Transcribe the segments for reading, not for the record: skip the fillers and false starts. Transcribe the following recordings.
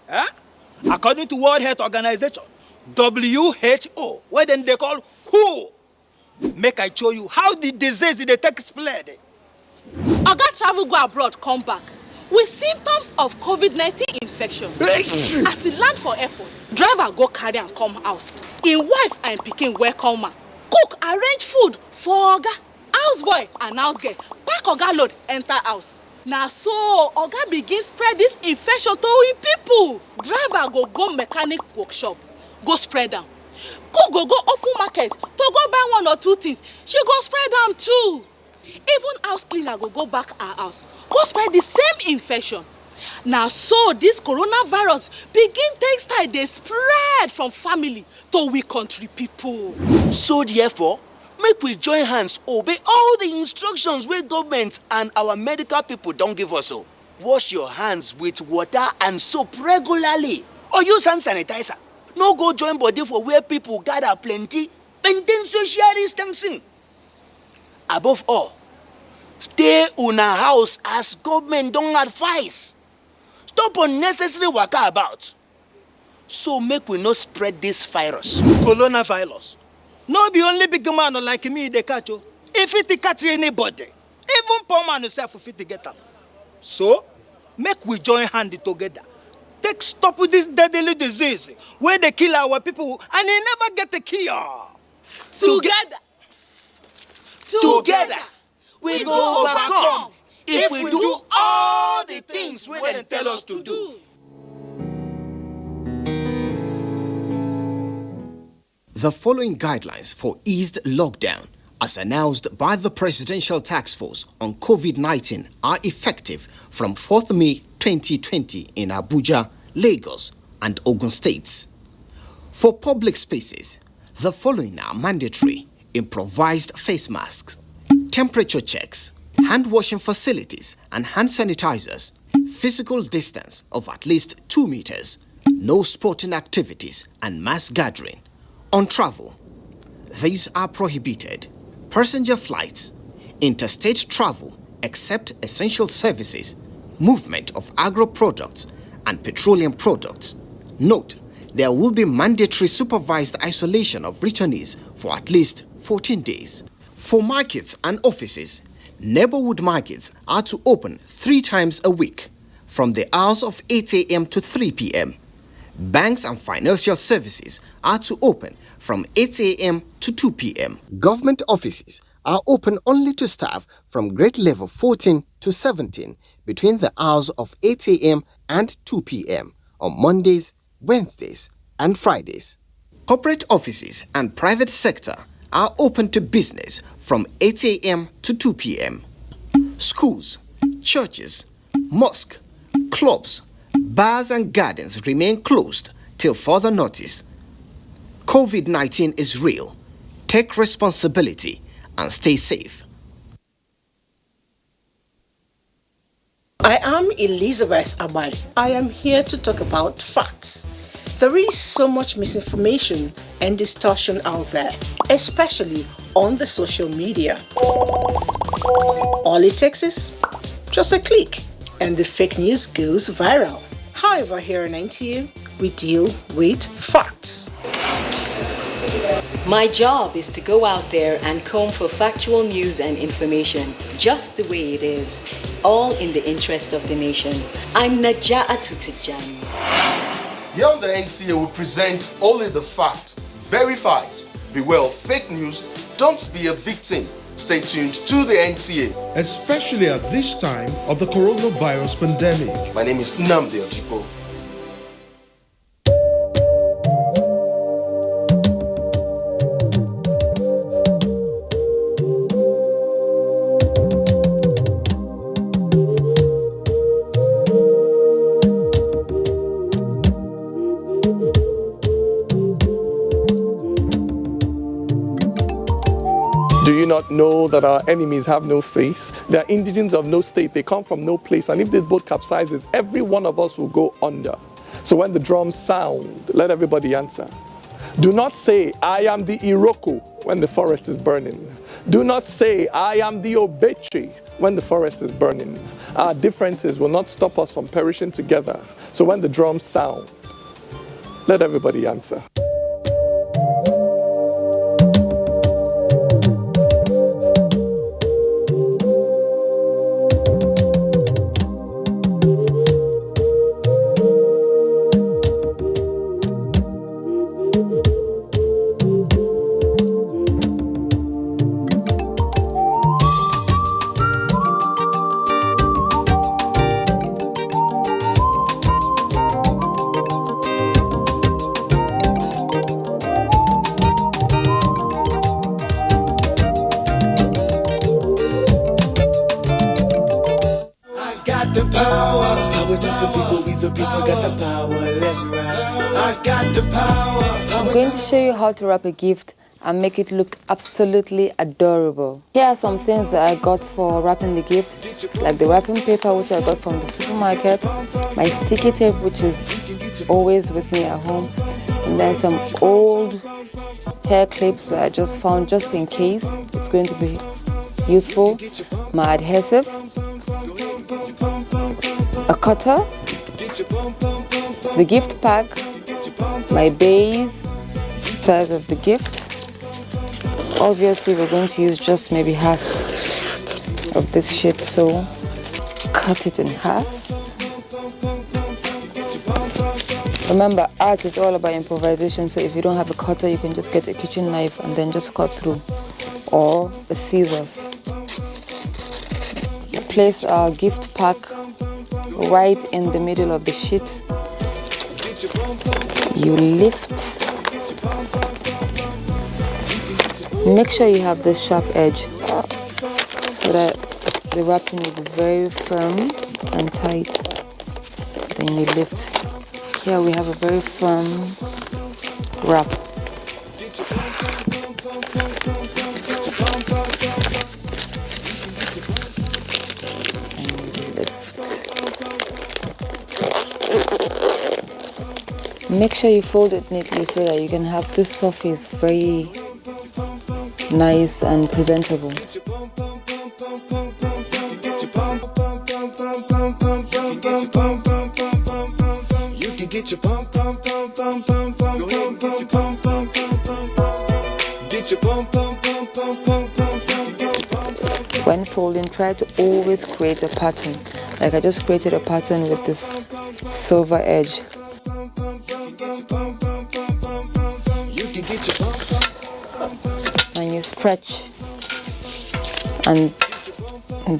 Eh? According to World Health Organization, WHO, what then they call WHO, make I show you how the disease they take spread. Oga travel go abroad, come back with symptoms of COVID-19 infection. As he land for airport, driver go carry am come house. Him wife and pikin welcome am. Cook arrange food for Oga. Houseboy and housegirl pack Oga load enter house. Na so Oga begin spread this infection to him people. Driver go mechanic workshop, go spread am. Cook go open market to go buy one or two things. She go spread am too. Even house cleaner go back her house, go spread the same infection. Now so this coronavirus begin take style dey spread from family to we country people. So therefore, make we join hands obey all the instructions wey government and our medical people don give us. So wash your hands with water and soap regularly, or use hand sanitizer. No go join body for where people gather plenty. Maintain social distancing. Above all, stay una house as government don advise. Stop unnecessary waka about. So make we not spread this virus. Coronavirus. No be only big man like me they catch you. If it catch anybody, even poor man yourself fit to get am. So make we join hand together. Take stop with this deadly disease where they kill our people and they never get a cure. Together, we go overcome if we do all the things wey dem tell us to do. The following guidelines for eased lockdown, as announced by the Presidential Task Force on COVID-19, are effective from 4th May 2020 in Abuja, Lagos, and Ogun states. For public spaces, the following are mandatory: improvised face masks, temperature checks, hand washing facilities and hand sanitizers, physical distance of at least 2 meters, no sporting activities and mass gathering. On travel, these are prohibited: passenger flights, interstate travel except essential services, movement of agro products and petroleum products. Note, there will be mandatory supervised isolation of returnees for at least 14 days. For markets and offices, neighborhood markets are to open 3 times a week from the hours of 8 a.m. to 3 p.m. Banks and financial services are to open from 8 a.m. to 2 p.m. Government offices are open only to staff from grade level 14 to 17 between the hours of 8 a.m. and 2 p.m. on Mondays, Wednesdays, and Fridays. Corporate offices and private sector are open to business from 8 a.m. to 2 p.m. Schools, churches, mosques, clubs, bars and gardens remain closed till further notice. COVID-19 is real. Take responsibility and stay safe. I am Elizabeth Abai. I am here to talk about facts. There is so much misinformation and distortion out there, especially on the social media. All it takes is just a click and the fake news goes viral. However, here in NTA, we deal with facts. My job is to go out there and comb for factual news and information, just the way it is, all in the interest of the nation. I'm Naja Atutijani. Here on the NTA, we present only the facts, verified. Beware of fake news, don't be a victim. Stay tuned to the NTA. Especially at this time of the coronavirus pandemic. My name is Nnamdi Odipo. Do you not know that our enemies have no face? They are indigents of no state. They come from no place. And if this boat capsizes, every one of us will go under. So when the drums sound, let everybody answer. Do not say, I am the Iroko when the forest is burning. Do not say, I am the Obeche when the forest is burning. Our differences will not stop us from perishing together. So when the drums sound, let everybody answer. I'm going to show you how to wrap a gift and make it look absolutely adorable. Here are some things that I got for wrapping the gift, like the wrapping paper which I got from the supermarket, my sticky tape which is always with me at home, and then some old hair clips that I just found just in case it's going to be useful, my adhesive, a cutter, the gift pack, my base, size of the gift. Obviously we're going to use just maybe half of this sheet, so cut it in half. Remember, art is all about improvisation, so if you don't have a cutter you can just get a kitchen knife and then just cut through, or the scissors. Place our gift pack right in the middle of the sheet. You lift. Make sure you have this sharp edge so that the wrapping will be very firm and tight. Then you lift. Here we have a very firm wrap. Make sure you fold it neatly so that you can have this surface very nice and presentable. When folding, try to always create a pattern. Like I just created a pattern with this silver edge. And you stretch, and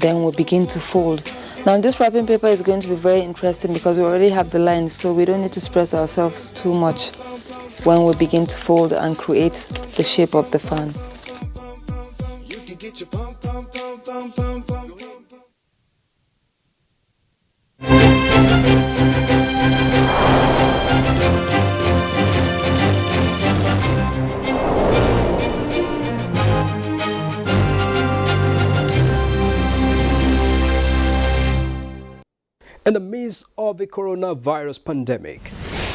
then we'll begin to fold. Now this wrapping paper is going to be very interesting because we already have the lines, so we don't need to stress ourselves too much when we begin to fold and create the shape of the fan. In the midst of the coronavirus pandemic,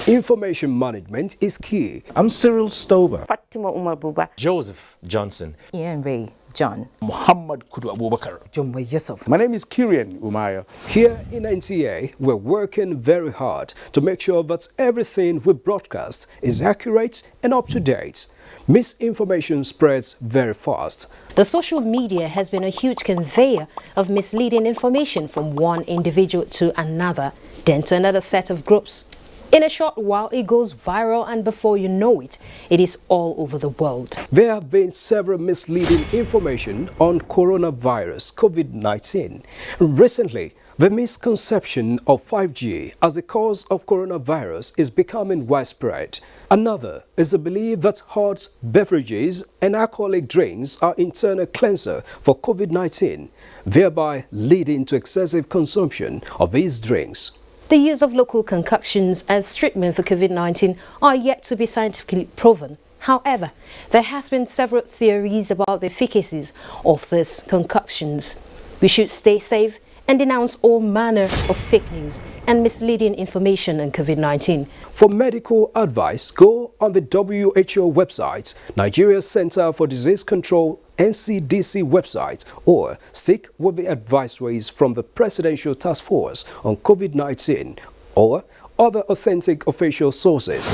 information management is key. I'm Cyril Stober. Fatima Umar Buba. Joseph Johnson. Ian Ray John. Muhammad Kudu Abubakar. Jumbo Yusuf. My name is Kirian Umaya. Here in NTA, we're working very hard to make sure that everything we broadcast is accurate and up to date. Misinformation spreads very fast. The social media has been a huge conveyor of misleading information from one individual to another, then to another set of groups. In a short while, it goes viral, and before you know it, it is all over the world. There have been several misleading information on coronavirus COVID-19. Recently, the misconception of 5G as a cause of coronavirus is becoming widespread. Another is the belief that hot beverages and alcoholic drinks are internal cleanser for COVID-19, thereby leading to excessive consumption of these drinks. The use of local concoctions as treatment for COVID-19 are yet to be scientifically proven. However, there has been several theories about the efficacies of these concoctions. We should stay safe and denounce all manner of fake news and misleading information on COVID-19. For medical advice, go on the WHO website, Nigeria Center for Disease Control NCDC website, or stick with the advisories from the Presidential Task Force on COVID-19 or other authentic official sources.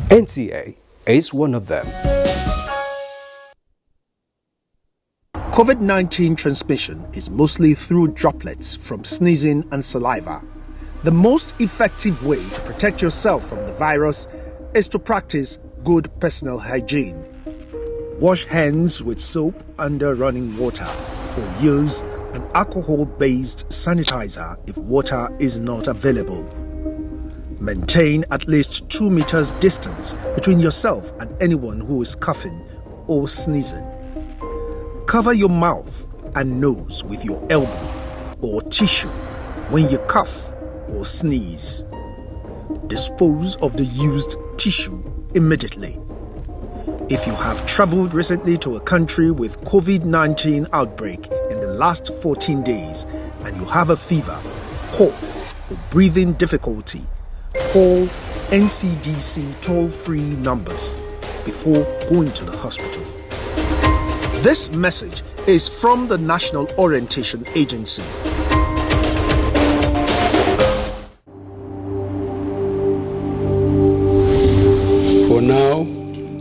NTA is one of them. COVID-19 transmission is mostly through droplets from sneezing and saliva. The most effective way to protect yourself from the virus is to practice good personal hygiene. Wash hands with soap under running water or use an alcohol-based sanitizer if water is not available. Maintain at least 2 meters distance between yourself and anyone who is coughing or sneezing. Cover your mouth and nose with your elbow or tissue when you cough or sneeze. Dispose of the used tissue immediately. If you have traveled recently to a country with COVID-19 outbreak in the last 14 days and you have a fever, cough, or breathing difficulty, call NCDC toll-free numbers before going to the hospital. This message is from the National Orientation Agency. For now,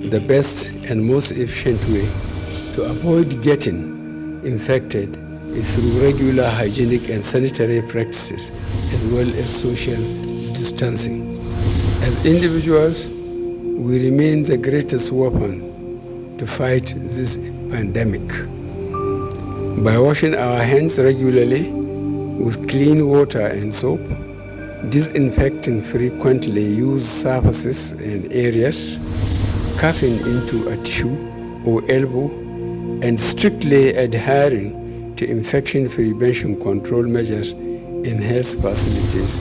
the best and most efficient way to avoid getting infected is through regular hygienic and sanitary practices as well as social distancing. As individuals, we remain the greatest weapon to fight this pandemic. By washing our hands regularly with clean water and soap, disinfecting frequently used surfaces and areas, coughing into a tissue or elbow, and strictly adhering to infection prevention control measures in health facilities,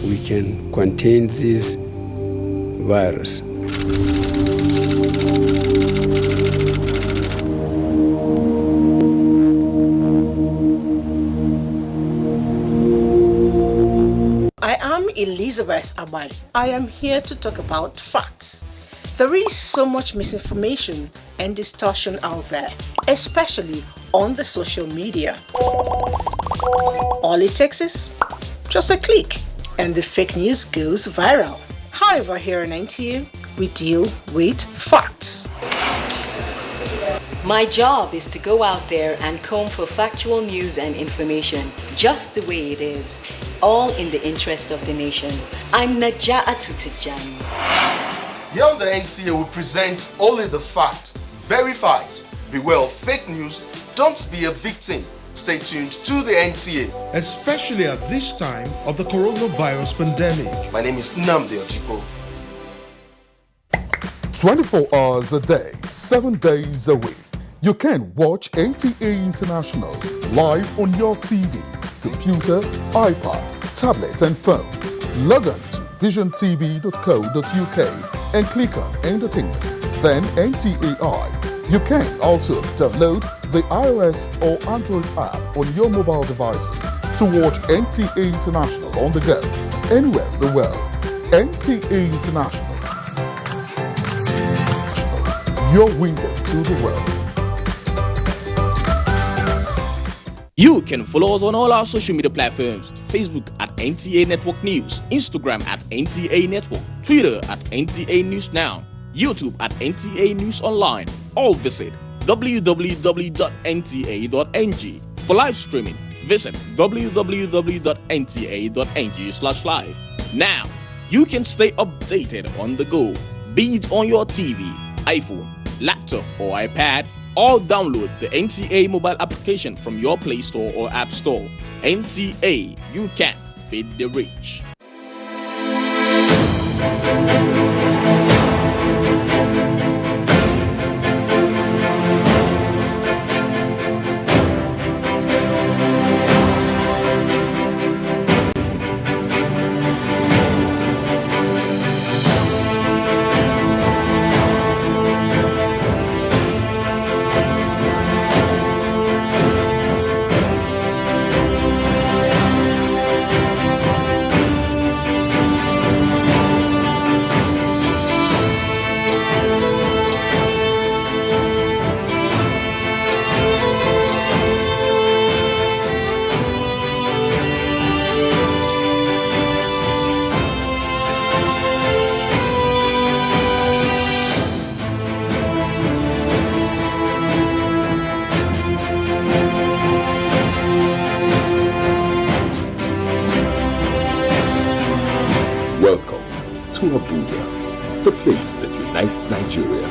we can contain this virus. I am Elizabeth Abai. I am here to talk about facts. There is so much misinformation and distortion out there, especially on the social media. All it takes is just a click and the fake news goes viral. However, here in NTA, we deal with facts. My job is to go out there and comb for factual news and information just the way it is, all in the interest of the nation. I'm NTA International. Here on the NTA will present only the facts, verified. Beware of fake news, don't be a victim. Stay tuned to the NTA. Especially at this time of the coronavirus pandemic. My name is Nnamdi Ojipo. 24 hours a day, 7 days a week. You can watch NTA International live on your TV, computer, iPad, tablet and phone. Log on to visiontv.co.uk and click on Entertainment, then NTAI. You can also download the iOS or Android app on your mobile devices to watch NTA International on the go, anywhere in the world. NTA International, your window to the world. You can follow us on all our social media platforms: Facebook at NTA Network News, Instagram at NTA Network, Twitter at NTA News Now, YouTube at NTA News Online. Or visit www.nta.ng. For live streaming, visit www.nta.ng/live. Now, you can stay updated on the go, be it on your TV, iPhone, laptop or iPad, or download the NTA mobile application from your Play Store or App Store. NTA, you can beat the rich. Welcome to Abuja, the place that unites Nigeria.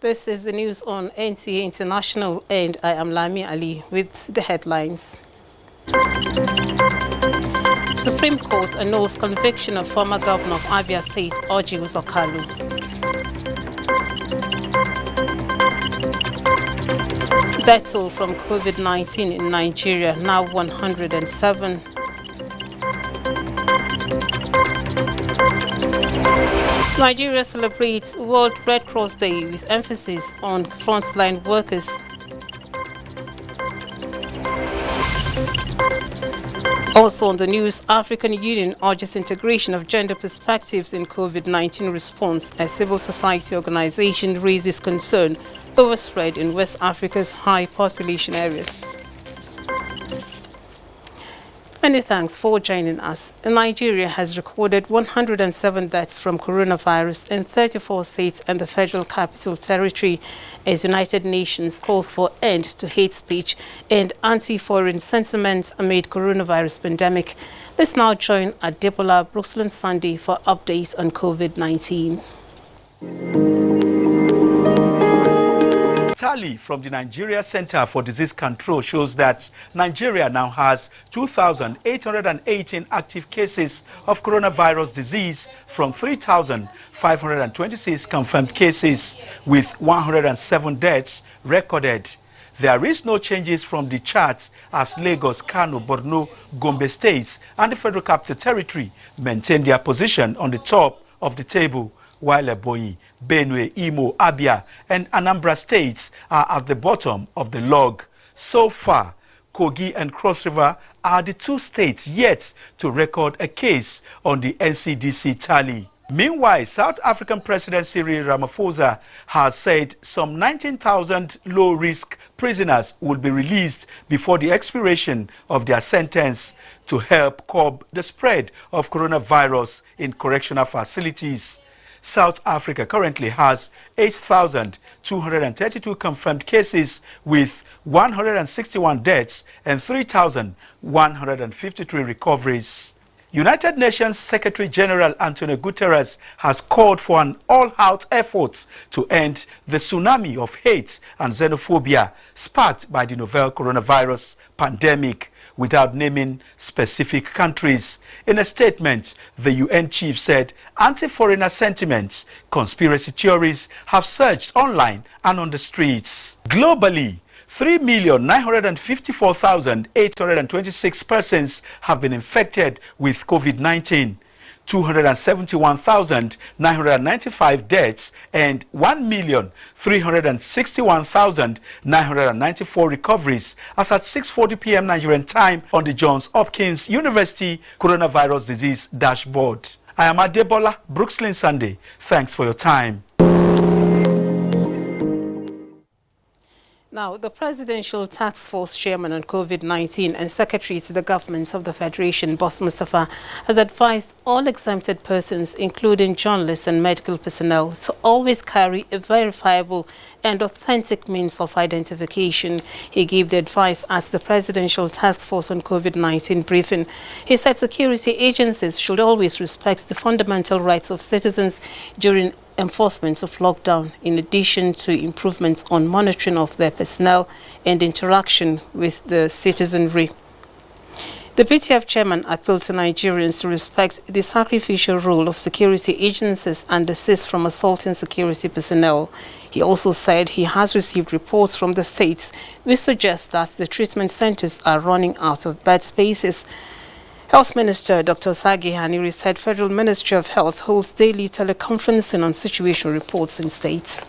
This is the news on NTA International, and I am Lami Ali with the headlines. Supreme Court annuls conviction of former governor of Abia State, Orji Uzokalu. Death toll from COVID-19 in Nigeria, now 107. Nigeria celebrates World Red Cross Day with emphasis on frontline workers. Also on the news, African Union urges integration of gender perspectives in COVID-19 response as civil society organization raises concern over spread in West Africa's high population areas. Many thanks for joining us. Nigeria has recorded 107 deaths from coronavirus in 34 states and the Federal Capital Territory as United Nations calls for end to hate speech and anti-foreign sentiments amid coronavirus pandemic. Let's now join Adebola Brooksland Sunday for updates on COVID-19. Tally from the Nigeria Center for Disease Control shows that Nigeria now has 2,818 active cases of coronavirus disease from 3,526 confirmed cases, with 107 deaths recorded. There is no changes from the chart as Lagos, Kano, Borno, Gombe states and the Federal Capital Territory maintain their position on the top of the table, while Ebonyi, Benue, Imo, Abia, and Anambra states are at the bottom of the log. So far, Kogi and Cross River are the two states yet to record a case on the NCDC tally. Meanwhile, South African President Cyril Ramaphosa has said some 19,000 low-risk prisoners will be released before the expiration of their sentence to help curb the spread of coronavirus in correctional facilities. South Africa currently has 8,232 confirmed cases with 161 deaths and 3,153 recoveries. United Nations Secretary General Antonio Guterres has called for an all-out effort to end the tsunami of hate and xenophobia sparked by the novel coronavirus pandemic, without naming specific countries. In a statement, the UN chief said anti-foreigner sentiments, conspiracy theories have surged online and on the streets. Globally, 3,954,826 persons have been infected with COVID-19. 271,995 deaths and 1,361,994 recoveries as at 6:40 p.m. Nigerian time on the Johns Hopkins University Coronavirus Disease Dashboard. I am Adebola Brooksland Sunday. Thanks for your time. Now, the Presidential Task Force Chairman on COVID-19 and Secretary to the Government of the Federation, Boss Mustafa, has advised all exempted persons, including journalists and medical personnel, to always carry a verifiable and authentic means of identification. He gave the advice at the Presidential Task Force on COVID-19 briefing. He said security agencies should always respect the fundamental rights of citizens during enforcement of lockdown, in addition to improvements on monitoring of their personnel and interaction with the citizenry. The PTF chairman appealed to Nigerians to respect the sacrificial role of security agencies and desist from assaulting security personnel. He also said he has received reports from the states which suggest that the treatment centers are running out of bed spaces. Health Minister Dr. Sagi Haniri said Federal Ministry of Health holds daily teleconferencing on situation reports in states.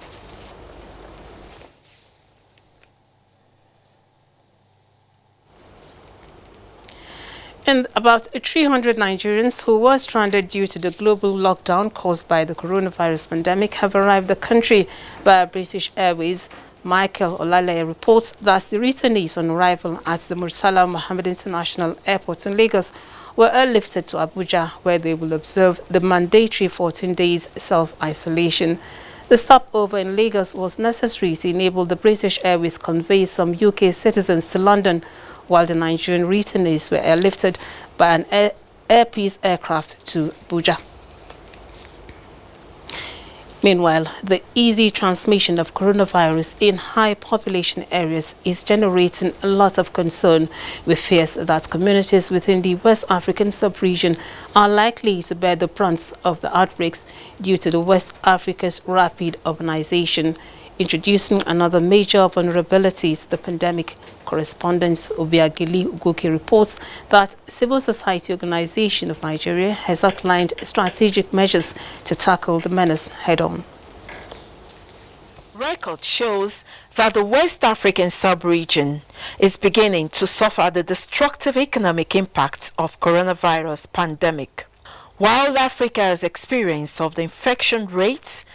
And about 300 Nigerians who were stranded due to the global lockdown caused by the coronavirus pandemic have arrived the country via British Airways. Michael Olale reports that the returnees on arrival at the Murtala Mohammed International Airport in Lagos were airlifted to Abuja, where they will observe the mandatory 14 days self-isolation. The stopover in Lagos was necessary to enable the British Airways convey some UK citizens to London, while the Nigerian returnees were airlifted by an Air Peace aircraft to Abuja. Meanwhile, the easy transmission of coronavirus in high population areas is generating a lot of concern, with fears that communities within the West African sub-region are likely to bear the brunt of the outbreaks due to the West Africa's rapid urbanization, introducing another major vulnerability to the pandemic. Correspondent Obiageli Ugoke reports that Civil Society Organization of Nigeria has outlined strategic measures to tackle the menace head-on. Record shows that the West African sub-region is beginning to suffer the destructive economic impacts of coronavirus pandemic. While Africa's experience of the infection rates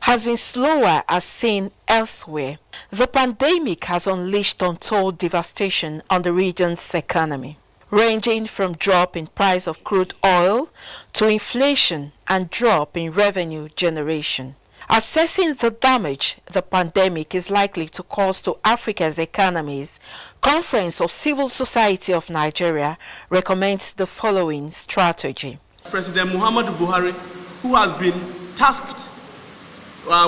has been slower as seen elsewhere, the pandemic has unleashed untold devastation on the region's economy, ranging from drop in price of crude oil to inflation and drop in revenue generation. Assessing the damage the pandemic is likely to cause to Africa's economies, Conference of Civil Society of Nigeria recommends the following strategy. President Muhammadu Buhari, who has been tasked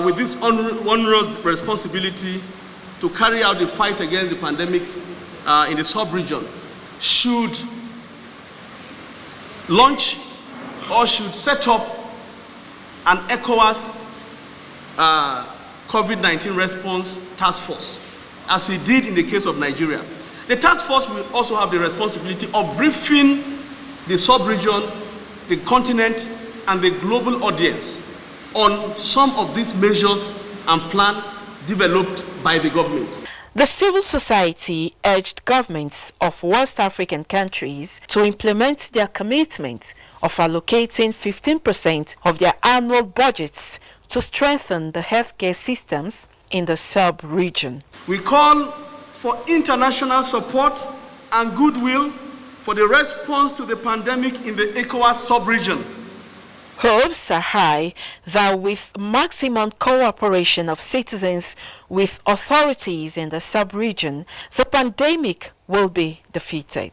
with this onerous responsibility to carry out the fight against the pandemic in the sub-region, should launch or should set up an ECOWAS COVID-19 response task force, as he did in the case of Nigeria. The task force will also have the responsibility of briefing the sub-region, the continent, and the global audience on some of these measures and plans developed by the government. The civil society urged governments of West African countries to implement their commitment of allocating 15% of their annual budgets to strengthen the healthcare systems in the sub-region. We call for international support and goodwill for the response to the pandemic in the ECOWAS sub-region. Hopes are high that with maximum cooperation of citizens with authorities in the sub-region, the pandemic will be defeated.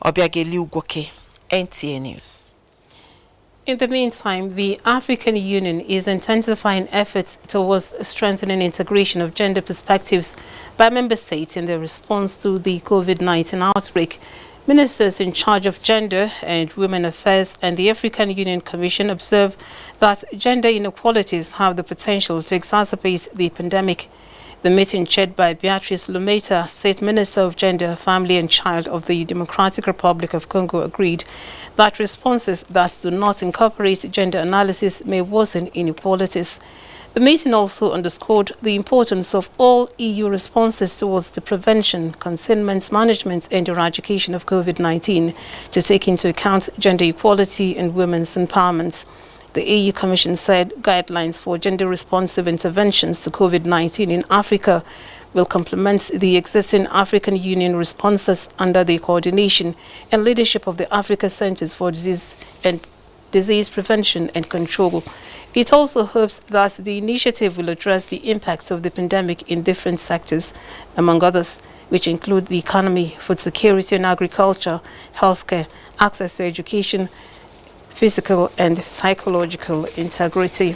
Obiageli Ugwoke, NTA News. In the meantime, the African Union is intensifying efforts towards strengthening integration of gender perspectives by member states in their response to the COVID-19 outbreak. Ministers in charge of gender and women affairs and the African Union Commission observe that gender inequalities have the potential to exacerbate the pandemic. The meeting, chaired by Beatrice Lumeta, State Minister of Gender, Family and Child of the Democratic Republic of Congo, agreed that responses that do not incorporate gender analysis may worsen inequalities. The meeting also underscored the importance of all EU responses towards the prevention, containment, management and eradication of COVID-19 to take into account gender equality and women's empowerment. The EU Commission said guidelines for gender-responsive interventions to COVID-19 in Africa will complement the existing African Union responses under the coordination and leadership of the Africa Centers for Disease Prevention and Control. It also hopes that the initiative will address the impacts of the pandemic in different sectors, among others, which include the economy, food security and agriculture, healthcare, access to education, physical and psychological integrity.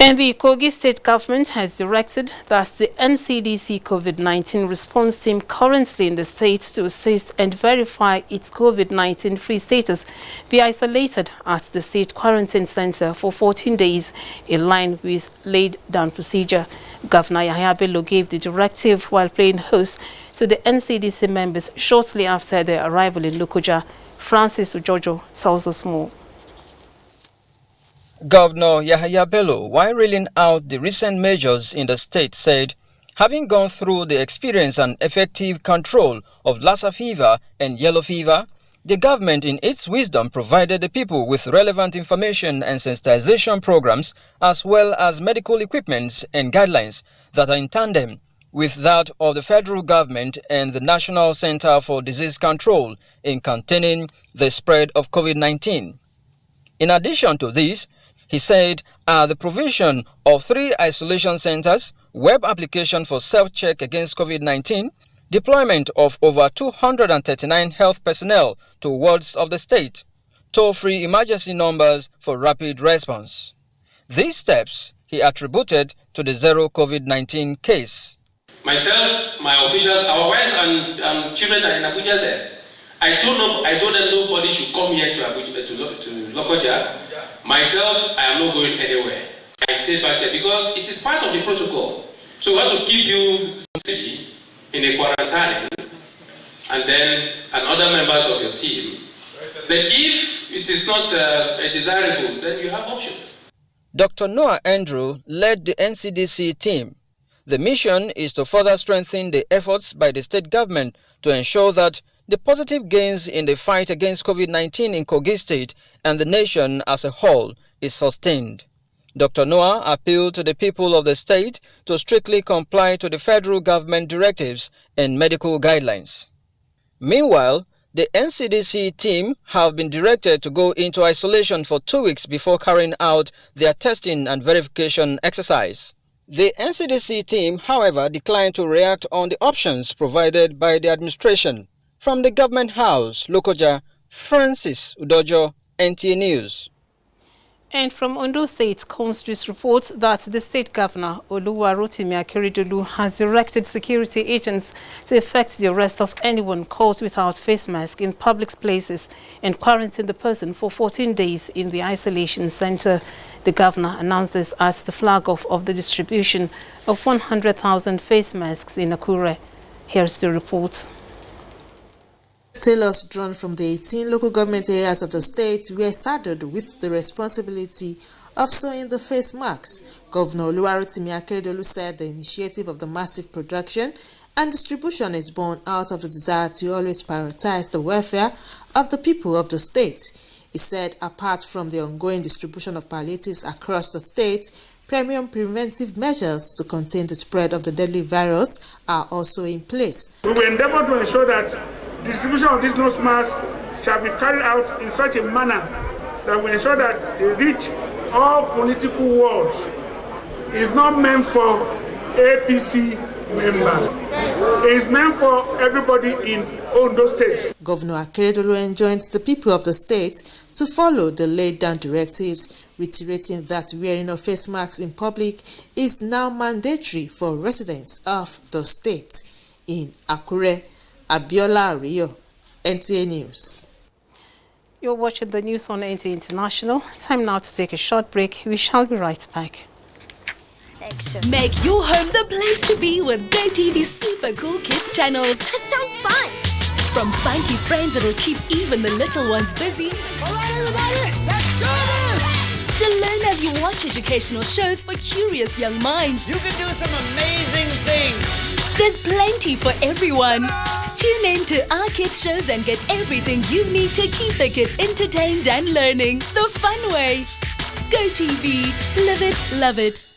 And the Kogi State Government has directed that the NCDC COVID-19 response team currently in the state to assist and verify its COVID-19 free status be isolated at the state quarantine center for 14 days in line with laid down procedure. Governor Yahaya Bello gave the directive while playing host to the NCDC members shortly after their arrival in Lokoja. Francis Ujojo tells us more. Governor Yahaya Bello, while reeling out the recent measures in the state, said, having gone through the experience and effective control of Lassa fever and yellow fever, the government in its wisdom provided the people with relevant information and sensitization programs as well as medical equipment and guidelines that are in tandem with that of the federal government and the National Center for Disease Control in containing the spread of COVID-19. In addition to this, he said, the provision of 3 isolation centers, web application for self-check against COVID-19, deployment of over 239 health personnel to wards of the state, toll-free emergency numbers for rapid response. These steps he attributed to the zero COVID-19 case. Myself, my officials, our wives and children are in Abuja there. I told them nobody should come here to Abuja, to Lokoja. Myself, I am not going anywhere. I stay back here because it is part of the protocol. So we have to keep you steady in a quarantine, and then other members of your team. Then if it is not desirable, then you have options. Dr. Noah Andrew led the NCDC team. The mission is to further strengthen the efforts by the state government to ensure that the positive gains in the fight against COVID-19 in Kogi State and the nation as a whole is sustained. Dr. Noah appealed to the people of the state to strictly comply to the federal government directives and medical guidelines. Meanwhile, the NCDC team have been directed to go into isolation for 2 weeks before carrying out their testing and verification exercise. The NCDC team, however, declined to react on the options provided by the administration. From the Government House, Lokoja, Francis Udojo, NTA News. And from Ondo State comes this report that the state governor, Oluwarotimi Akeredolu, has directed security agents to effect the arrest of anyone caught without face mask in public places and quarantine the person for 14 days in the isolation center. The governor announced this as the flag-off of the distribution of 100,000 face masks in Akure. Here's the report. Tailors drawn from the 18 local government areas of the state were saddled with the responsibility of sewing the face masks. Governor Oluwarotimi Akeredolu said the initiative of the massive production and distribution is born out of the desire to always prioritize the welfare of the people of the state. He said apart from the ongoing distribution of palliatives across the state, premium preventive measures to contain the spread of the deadly virus are also in place. We will endeavor to ensure that the distribution of these nose masks shall be carried out in such a manner that will ensure that they reach all political wards. It is not meant for APC members. It is meant for everybody in Ondo State. Governor Akeredolu enjoined the people of the state to follow the laid-down directives, reiterating that wearing of face masks in public is now mandatory for residents of the state. In Akure, Abiola Rio, NTA News. You're watching the news on NTA International. Time now to take a short break. We shall be right back. Make your home the place to be with GoTV's super cool kids channels. That sounds fun. From funky friends that'll keep even the little ones busy. All right, everybody, let's do this! To learn as you watch educational shows for curious young minds. You can do some amazing things. There's plenty for everyone. Tune in to our kids shows and get everything you need to keep the kids entertained and learning the fun way. GoTV, live it, love it.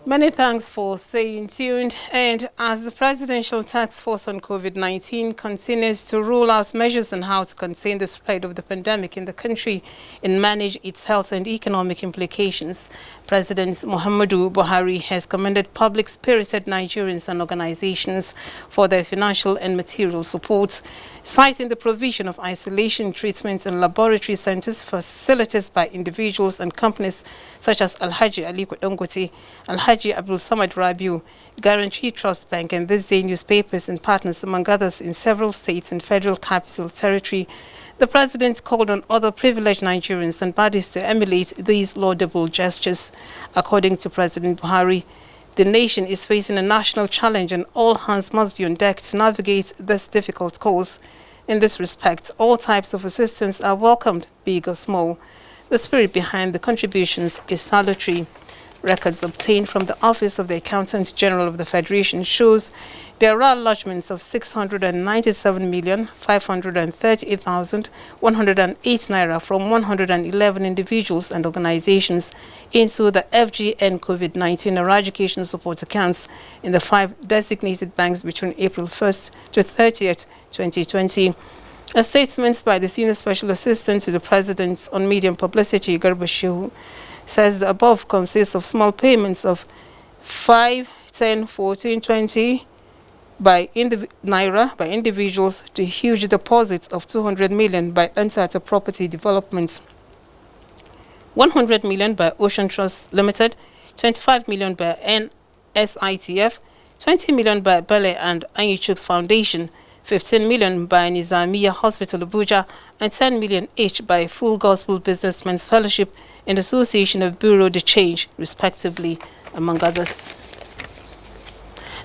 Many thanks for staying tuned. And as the Presidential Task Force on COVID-19 continues to roll out measures on how to contain the spread of the pandemic in the country and manage its health and economic implications, President Muhammadu Buhari has commended public-spirited Nigerians and organizations for their financial and material support, citing the provision of isolation treatments and laboratory centers facilitated by individuals and companies such as Alhaji Aliko Dangote, Alhaji Abdul Samad Rabiu, Guarantee Trust Bank, and This Day newspapers and partners, among others, in several states and federal capital territory. The president called on other privileged Nigerians and bodies to emulate these laudable gestures. According to President Buhari, the nation is facing a national challenge and all hands must be on deck to navigate this difficult course. In this respect, all types of assistance are welcomed, big or small. The spirit behind the contributions is salutary. Records obtained from the Office of the Accountant General of the Federation shows there are allotments of 697,538,108 naira from 111 individuals and organizations into the FGN COVID-19 eradication support accounts in the 5 designated banks between April 1st to 30th, 2020. A statement by the Senior Special Assistant to the President on Media and Publicity, Garba Shehu, says the above consists of small payments of 5, 10, 14, 20 naira by individuals to huge deposits of 200 million by Entata Property Developments, 100 million by Ocean Trust Limited, 25 million by NSITF, 20 million by Bele and Anyichuk's Foundation, 15 million by Nizamiya Hospital Abuja, and 10 million each by Full Gospel Businessmen's Fellowship and Association of Bureau de Change, respectively, among others.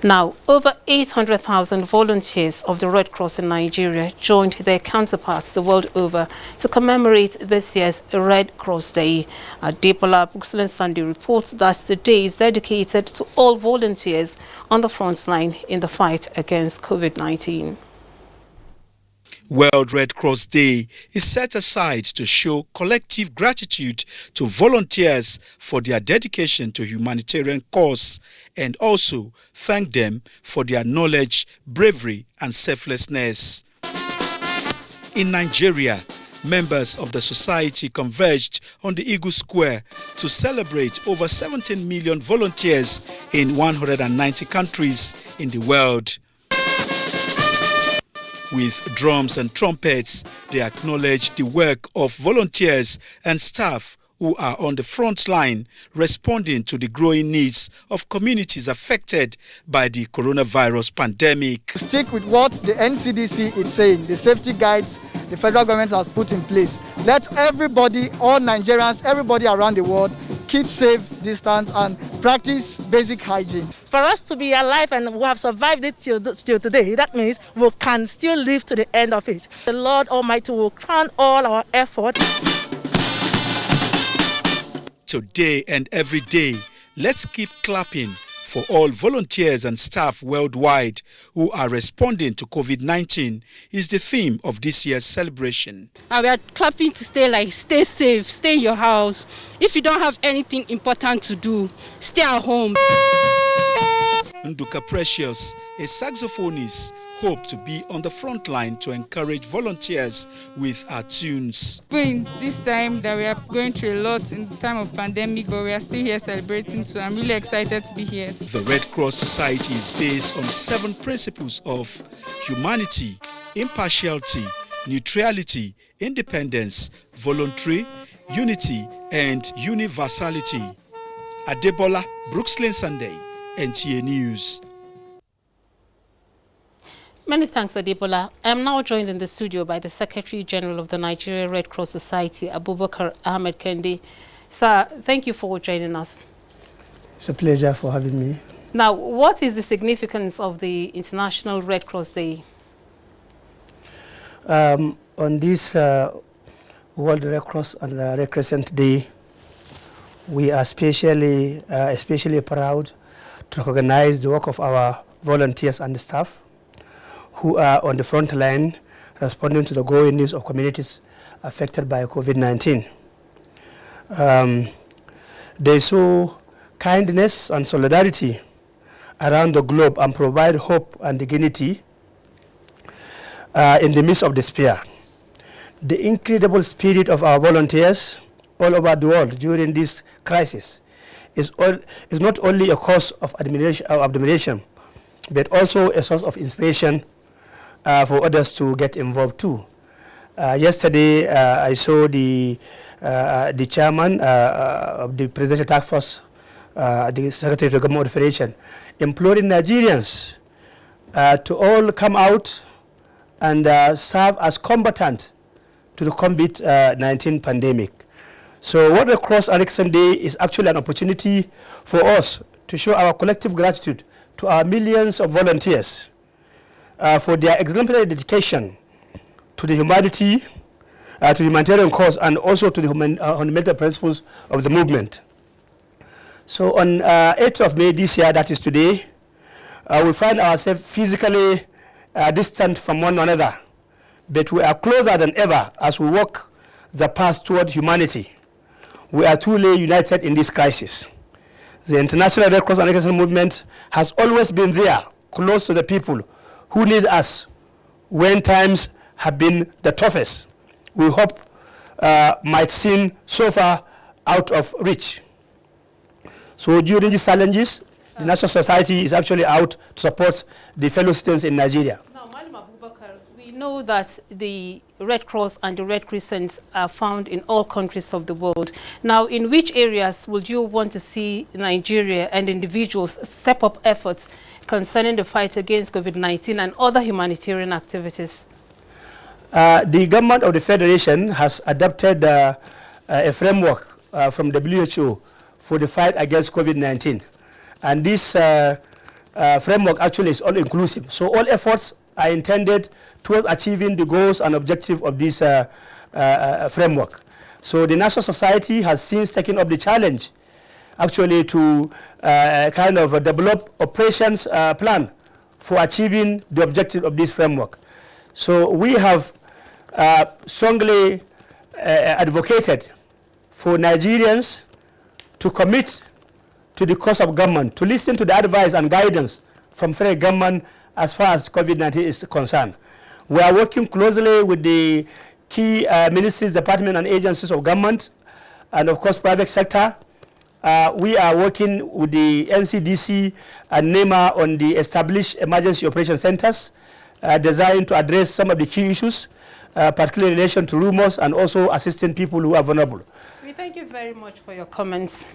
Now, over 800,000 volunteers of the Red Cross in Nigeria joined their counterparts the world over to commemorate this year's Red Cross Day. Adepola Buxland Sunday reports that the day is dedicated to all volunteers on the front line in the fight against COVID-19. World Red Cross Day is set aside to show collective gratitude to volunteers for their dedication to humanitarian cause and also thank them for their knowledge, bravery and selflessness. In Nigeria, members of the society converged on the Eagle Square to celebrate over 17 million volunteers in 190 countries in the world. With drums and trumpets, they acknowledge the work of volunteers and staff who are on the front line responding to the growing needs of communities affected by the coronavirus pandemic. Stick with what the NCDC is saying, the safety guides the federal government has put in place. Let everybody, all Nigerians, everybody around the world, keep safe distance and practice basic hygiene. For us to be alive and we have survived it till today, that means we can still live to the end of it. The Lord Almighty will crown all our efforts. Today and every day, let's keep clapping for all volunteers and staff worldwide who are responding to COVID-19 is the theme of this year's celebration. And we are clapping to stay safe, stay in your house. If you don't have anything important to do, stay at home. Nduka Precious, a saxophonist, hoped to be on the front line to encourage volunteers with our tunes. This time that we are going through a lot in the time of pandemic, but we are still here celebrating, so I'm really excited to be here. The Red Cross Society is based on 7 principles of humanity, impartiality, neutrality, independence, voluntary, unity, and universality. Adebola, Brooksland Sunday, NTA News. Many thanks, Adebola. I am now joined in the studio by the Secretary General of the Nigeria Red Cross Society, Abubakar Ahmed Kendi. Sir, thank you for joining us. It's a pleasure for having me. Now, what is the significance of the International Red Cross Day? On this World Red Cross and Red Crescent Day, we are especially proud to recognize the work of our volunteers and staff who are on the front line responding to the growing needs of communities affected by COVID-19. They so kindness and solidarity around the globe and provide hope and dignity in the midst of despair. The incredible spirit of our volunteers all over the world during this crisis is not only a cause of admiration, but also a source of inspiration for others to get involved too. Yesterday, I saw the chairman of the Presidential Task Force, the Secretary of the Government of the Federation, imploring Nigerians to all come out and serve as combatants to the COVID-19 pandemic. So what Red Cross and Recreation Day is actually an opportunity for us to show our collective gratitude to our millions of volunteers for their exemplary dedication to the humanity, to the humanitarian cause, and also to the fundamental principles of the movement. So on 8th of May this year, that is today, we find ourselves physically distant from one another, but we are closer than ever as we walk the path toward humanity. We are truly united in this crisis. The International Red Cross and Recreation Movement has always been there, close to the people who need us when times have been the toughest. We hope might seem so far out of reach. So during these challenges, the National Society is actually out to support the fellow citizens in Nigeria. Now, Malam Abubakar, we know that the Red Cross and the Red Crescents are found in all countries of the world. Now, in which areas would you want to see Nigeria and individuals step up efforts concerning the fight against COVID-19 and other humanitarian activities? The government of the Federation has adopted a framework from WHO for the fight against COVID-19. And this framework actually is all-inclusive. So all efforts are intended towards achieving the goals and objectives of this framework. So the National Society has since taken up the challenge actually to kind of develop operations plan for achieving the objective of this framework. So we have strongly advocated for Nigerians to commit to the cause of government, to listen to the advice and guidance from federal government as far as COVID-19 is concerned. We are working closely with the key ministries, departments, and agencies of government, and of course private sector. We are working with the NCDC and NEMA on the established emergency operation centers designed to address some of the key issues, particularly in relation to rumors and also assisting people who are vulnerable. We thank you very much for your comments.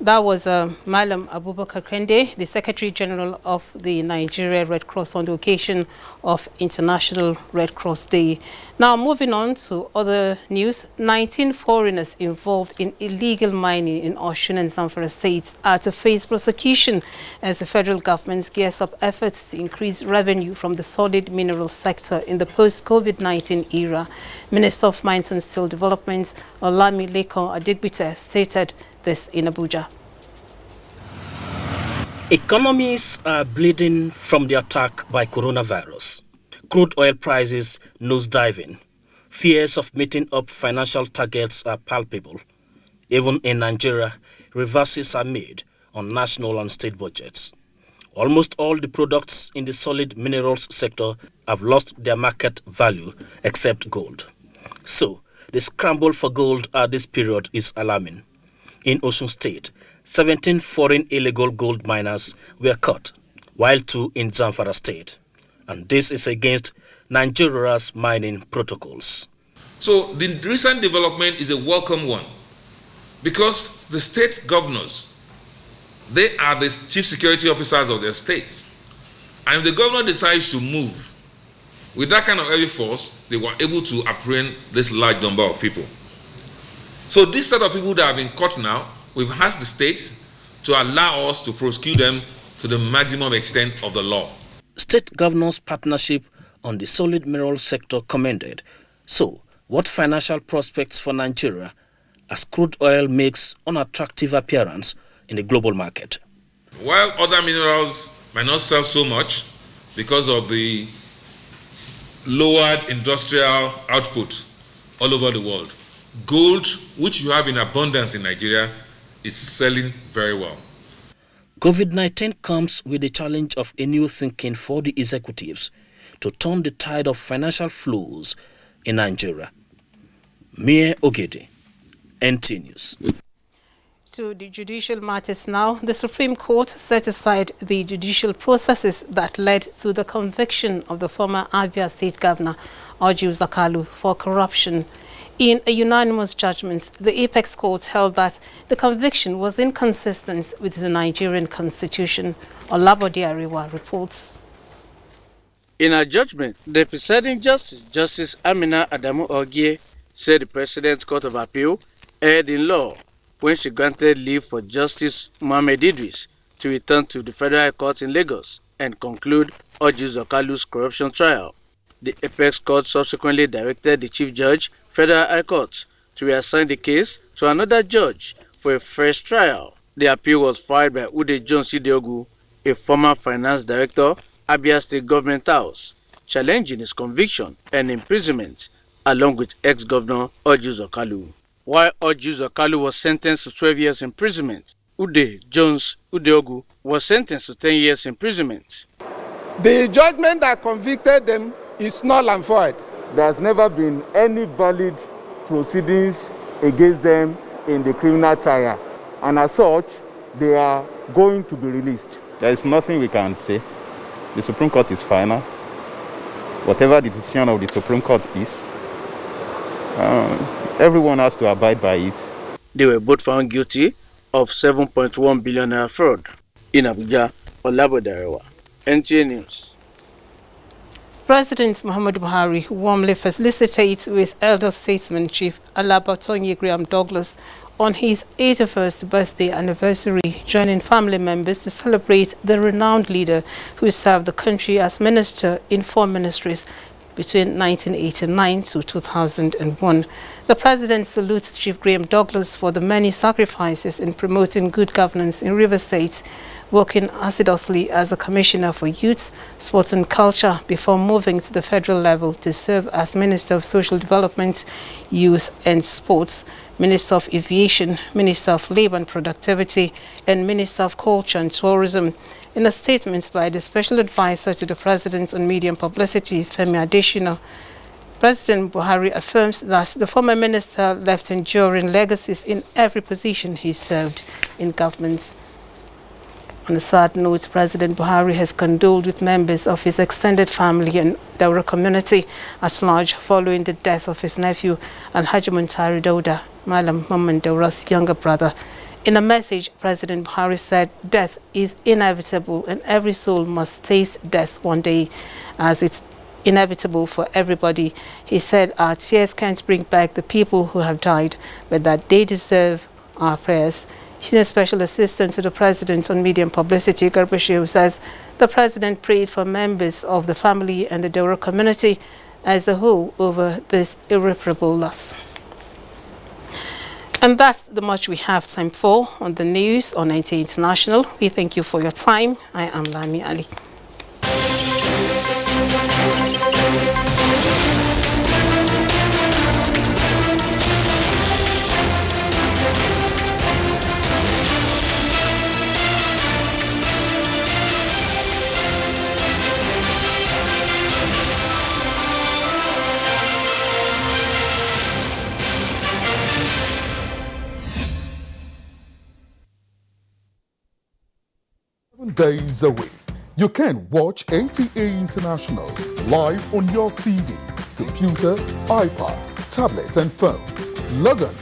That was Malam Abubakar Kende, the Secretary General of the Nigeria Red Cross, on the occasion of International Red Cross Day. Now, moving on to other news, 19 foreigners involved in illegal mining in Osun and Zamfara states are to face prosecution as the federal government gears up efforts to increase revenue from the solid mineral sector in the post-COVID-19 era. Minister of Mines and Steel Development, Olamileko Adigbite, stated this in Abuja. Economies are bleeding from the attack by coronavirus. Crude oil prices nosediving. Fears of meeting up financial targets are palpable. Even in Nigeria, reverses are made on national and state budgets. Almost all the products in the solid minerals sector have lost their market value except gold. So, the scramble for gold at this period is alarming. In Osun State, 17 foreign illegal gold miners were caught, while 2 in Zamfara State. And this is against Nigeria's mining protocols. So the recent development is a welcome one, because the state governors, they are the chief security officers of their states. And if the governor decides to move with that kind of heavy force, they were able to apprehend this large number of people. So this set of people that have been caught now, we've asked the states to allow us to prosecute them to the maximum extent of the law. State governors' partnership on the solid mineral sector commended. So, what financial prospects for Nigeria as crude oil makes unattractive appearance in the global market? While other minerals might not sell so much because of the lowered industrial output all over the world, gold, which you have in abundance in Nigeria, is selling very well. COVID-19 comes with the challenge of a new thinking for the executives to turn the tide of financial flows in Nigeria. Mie Ogede, NT News. To the judicial matters now, the Supreme Court set aside the judicial processes that led to the conviction of the former Abia State Governor, Orji Uzakalu, for corruption. In a unanimous judgment, the Apex Court held that the conviction was inconsistent with the Nigerian Constitution. Olabode Ariwa reports. In her judgment, the presiding justice, Justice Amina Adamu Ogie, said the President's Court of Appeal erred in law when she granted leave for Justice Mohammed Idris to return to the Federal High Court in Lagos and conclude Orji Uzakalu's corruption trial. The Apex Court subsequently directed the Chief Judge, Federal High Court, to reassign the case to another judge for a fresh trial. The appeal was filed by Ude Jones Ideogu, a former finance director, Abia State Government House, challenging his conviction and imprisonment, along with ex-governor Orji Uzakalu. While Orji Uzakalu was sentenced to 12 years imprisonment, Ude Jones Ideogu was sentenced to 10 years imprisonment. The judgment that convicted them is null and void. There has never been any valid proceedings against them in the criminal trial, and as such, they are going to be released. There is nothing we can say. The Supreme Court is final. Whatever the decision of the Supreme Court is, everyone has to abide by it. They were both found guilty of 7.1 billion naira fraud. In Abuja, Olabode Ariwa, NTA News. President Muhammadu Buhari warmly felicitates with elder statesman Chief Alabatonyi Graham Douglas on his 81st birthday anniversary, joining family members to celebrate the renowned leader who served the country as minister in 4 ministries between 1989 to 2001. The president salutes Chief Graham Douglas for the many sacrifices in promoting good governance in Rivers State, working assiduously as a commissioner for youth, sports and culture before moving to the federal level to serve as Minister of Social Development, Youth and Sports, Minister of Aviation, Minister of Labour and Productivity, and Minister of Culture and Tourism. In a statement by the Special Advisor to the President on Media and Publicity, Femi Adesina, President Buhari affirms that the former minister left enduring legacies in every position he served in government. On a sad note, President Buhari has condoled with members of his extended family and Daura community at large following the death of his nephew, Alhaji Muntari Dauda, Malam Mamman Daura's younger brother. In a message, President Buhari said death is inevitable and every soul must taste death one day, as it's inevitable for everybody. He said our tears can't bring back the people who have died, but that they deserve our prayers. Senior Special Assistant to the President on Media and Publicity, Garbashew, says the President prayed for members of the family and the Daura community as a whole over this irreparable loss. And that's the much we have time for on the news on NTA International. We thank you for your time. I am Lami Ali. Days a week. You can watch NTA International live on your TV, computer, iPad, tablet and phone. Log on